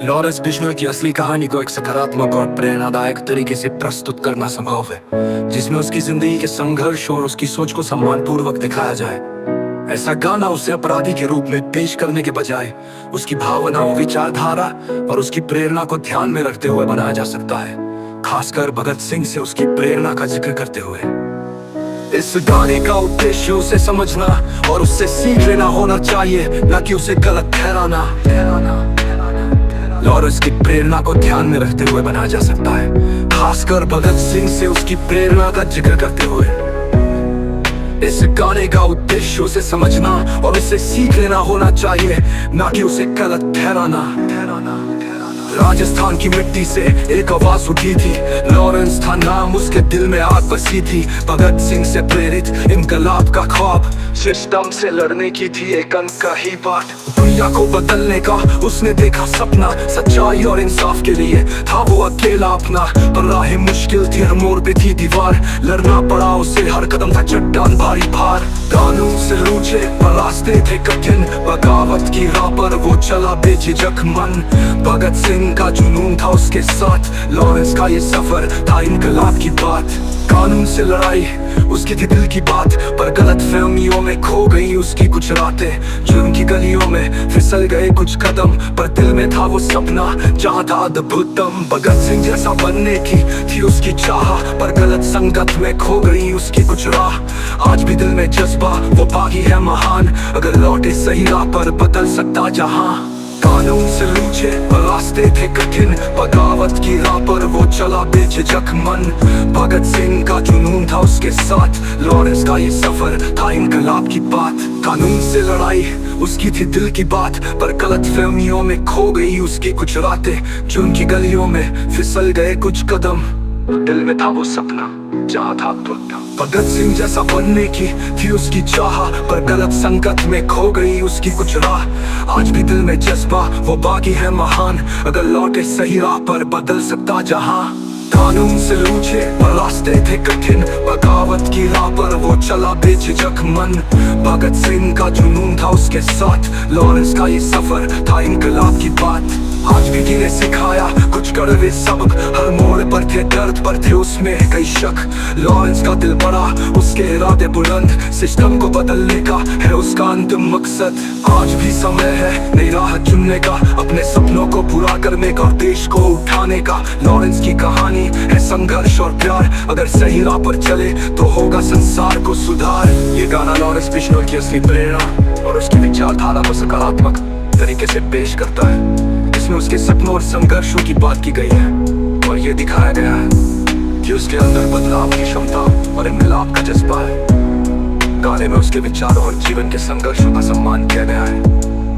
Lawrence Bishnoi की असली कहानी को एक सकारात्मक और प्रेरणादायक तरीके से प्रस्तुत करना संभव है, जिसमें उसकी जिंदगी के संघर्ष और उसकी सोच को सम्मानपूर्वक दिखाया जाए। ऐसा गाना उसे अपराधी के रूप में पेश करने के बजाय उसकी भावनाओं, विचारधारा और उसकी प्रेरणा को ध्यान में रखते हुए बनाया जा सकता है, खासकर भगत सिंह से उसकी प्रेरणा का जिक्र करते हुए। इस गाने का उद्देश्य उसे समझना और उससे सीख लेना होना चाहिए, न कि उसे गलत ठहराना। लॉरेंस की प्रेरणा को ध्यान में रखते हुए बनाया जा सकता है, खासकर भगत सिंह से उसकी प्रेरणा का जिक्र करते हुए। इस गाने का उद्देश्य उसे समझना और उसे सीख लेना होना चाहिए, न कि उसे गलत ठहराना। राजस्थान की मिट्टी से एक आवाज उठी थी, लॉरेंस था नाम, उसके दिल में आग बसी थी। भगत सिंह से प्रेरित इनकलाब का ख्वाब, सिस्टम से लड़ने की थी एक अनकही बात। दुनिया को बदलने का उसने देखा सपना, सच्चाई और इंसाफ के लिए था वो अकेला अपना। पर राहें मुश्किल थी, हर मोड़ पे थी दीवार, लड़ना पड़ा उसे, हर कदम था चट्टान भारी भार। कानून से लूचे पर रास्ते थे कठिन, बगावत की राह पर वो चला बेझिझक मन। भगत सिंह का जुनून था उसके साथ, लॉरेंस का ये सफर था इनकलाब की बात। कानून से लड़ाई उसकी थी दिल की बात, पर गलत फहमियों में खो गई उसकी कुछ रातें। जुर्म की गलियों में फिसल गए कुछ कदम, पर दिल में था वो सपना जहाँ था अद्भुत दम। भगत सिंह जैसा बनने की थी उसकी चाह, पर गलत संगत में खो गई उसकी कुछ राह। आज भी दिल में जज्बा वो बागी है महान, अगर लौटे सही राह पर बदल सकता जहाँ। कानून से लूचे पर रास्ते थे कठिन, बगावत की राह पर वो चला बेझिझक मन। भगत सिंह का जुनून था उसके साथ, लॉरेंस का ये सफर था इनकलाब की बात। कानून से लड़ाई उसकी थी दिल की बात, पर गलत फहमियों में खो गई उसकी कुछ रातें। जुर्म की गलियों में फिसल गए कुछ कदम, दिल में था वो सपना जहाँ था अद्भुत दम। भगत सिंह जैसा बनने की थी उसकी चाह, पर गलत संगत में खो गई उसकी कुछ राह। आज भी दिल में जज्बा वो बागी है महान, अगर लौटे सही राह पर बदल सकता जहाँ। कानून से लूचे पर रास्ते थे कठिन, बगावत की राह पर वो चला बेझिझक मन। भगत सिंह का जुनून था उसके साथ, लॉरेंस का ये सफर था इनकलाब की बात। आज भी ने सिखाया कुछ कड़वे सबक, हर मोड़ पर थे दर्द, पर थे उसमें कई शक। लॉरेंस का दिल बड़ा, उसके इरादे बुलंद, सिस्टम को बदलने का है उसका अंतिम मकसद। आज भी समय है नई राह चुनने का, अपने सपनों को पूरा करने का, देश को उठाने का। लॉरेंस की कहानी है संघर्ष और प्यार, अगर सही राह पर चले तो होगा संसार को सुधार। ये गाना लॉरेंस बिश्नोई की असली प्रेरणा और उसकी विचारधारा को सकारात्मक तरीके से पेश करता है। इसमें उसके सपनों और संघर्षों की बात की गई है, और ये दिखाया गया है कि उसके अंदर बदलाव की क्षमता और इनकलाब का जज्बा है। गाने में उसके विचारों और जीवन के संघर्षों का सम्मान किया गया है,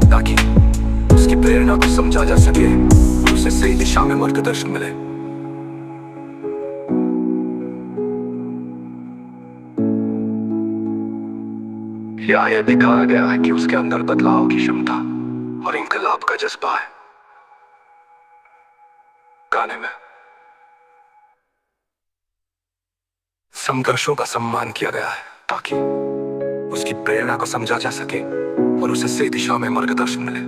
ताकि उसकी प्रेरणा को समझा जा सके और उसे सही दिशा में मार्गदर्शन मिले। यह दिखाया गया है कि उसके अंदर बदलाव की क्षमता और इनकलाब का जज्बा है। गाने में संघर्षों का सम्मान किया गया है, ताकि उसकी प्रेरणा को समझा जा सके और उसे सही दिशा में मार्गदर्शन मिले।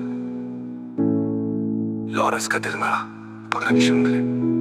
लॉरेंस का दिल मेरा पकड़ मिले।